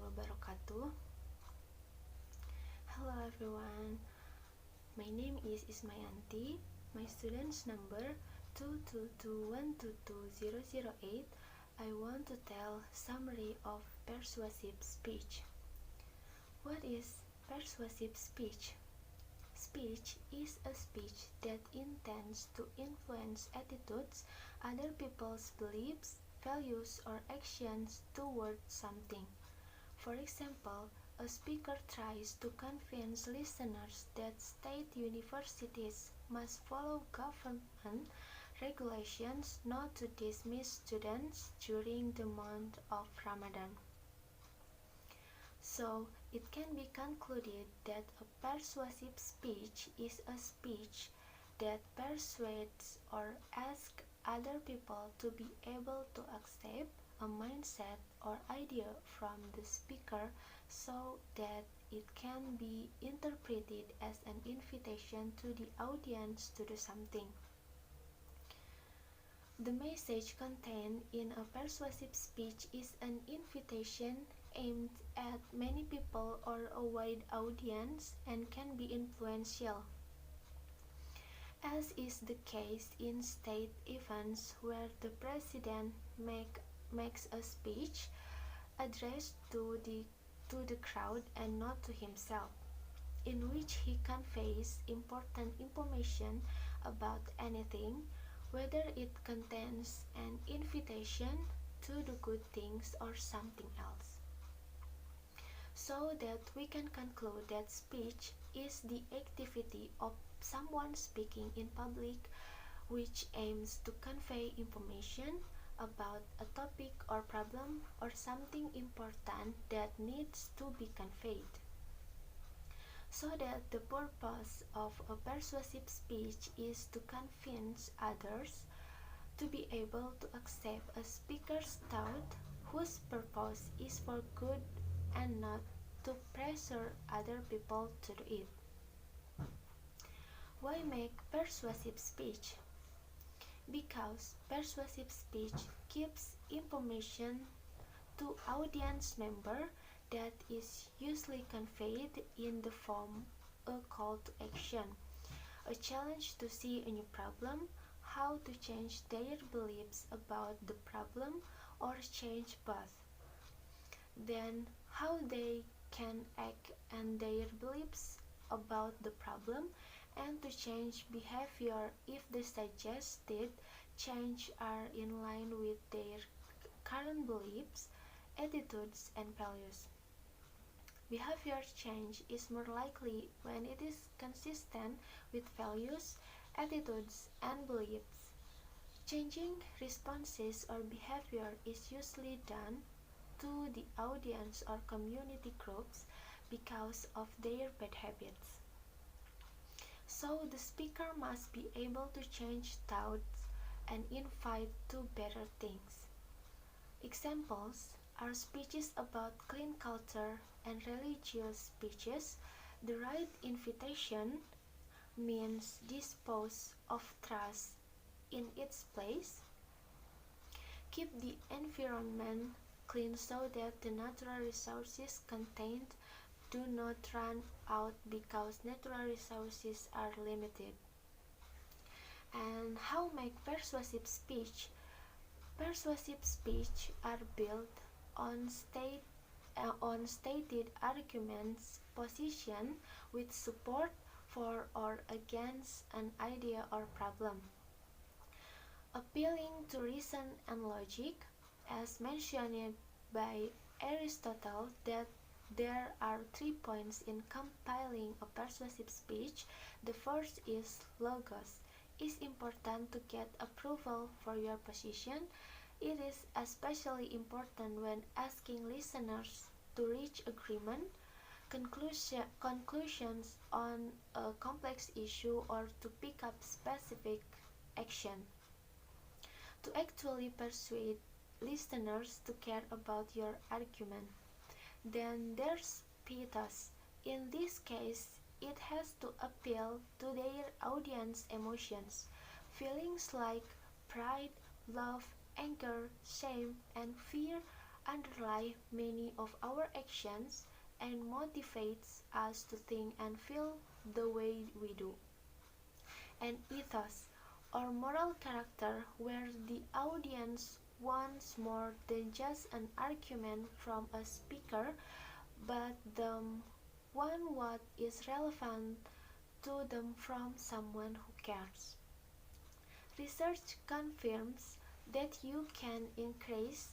wabarakatuh. Hello everyone, my name is Ismayanti. My student's number 222122008. I want to tell summary of persuasive speech. What is persuasive speech? Speech is a speech that intends to influence attitudes, other people's beliefs, values, or actions towards something. For example, a speaker tries to convince listeners that state universities must follow government regulations not to dismiss students during the month of Ramadan. So, it can be concluded that a persuasive speech is a speech that persuades or asks other people to be able to accept a mindset or idea from the speaker so that it can be interpreted as an invitation to the audience to do something. The message contained in a persuasive speech is an invitation aimed at many people or a wide audience and can be influential, as is the case in state events where the president makes a speech addressed to the crowd and not to himself, in which he conveys important information about anything, whether it contains an invitation to do good things or something else. So that we can conclude that speech is the activity of someone speaking in public which aims to convey information about a topic or problem or something important that needs to be conveyed. So that the purpose of a persuasive speech is to convince others to be able to accept a speaker's thought whose purpose is for good and not to pressure other people to do it. Why make persuasive speech? Because persuasive speech gives information to audience member that is usually conveyed in the form a call to action, a challenge to see a new problem, how to change their beliefs about the problem or change both, then how they can act and their beliefs about the problem, and to change behavior if the suggested change are in line with their current beliefs, attitudes, and values. Behavior change is more likely when it is consistent with values, attitudes, and beliefs. Changing responses or behavior is usually done to the audience or community groups because of their bad habits. So the speaker must be able to change thoughts and invite to better things. Examples are speeches about clean culture and religious speeches. The right invitation means dispose of trash in its place. Keep the environment clean so that the natural resources contained do not run out because natural resources are limited. And how make persuasive speech? Persuasive speech are built on stated arguments, position with support for or against an idea or problem. Appealing to reason and logic, as mentioned by Aristotle, that there are 3 points in compiling a persuasive speech. The first is logos. It's important to get approval for your position. It is especially important when asking listeners to reach agreement, conclusions on a complex issue, or to pick up specific action. To actually persuade listeners to care about your argument. Then there's pathos. In this case, it has to appeal to their audience emotions. Feelings like pride, love, anger, shame, and fear underlie many of our actions and motivates us to think and feel the way we do. An ethos or moral character where the audience wants more than just an argument from a speaker, but the one what is relevant to them from someone who cares. Research confirms that you can increase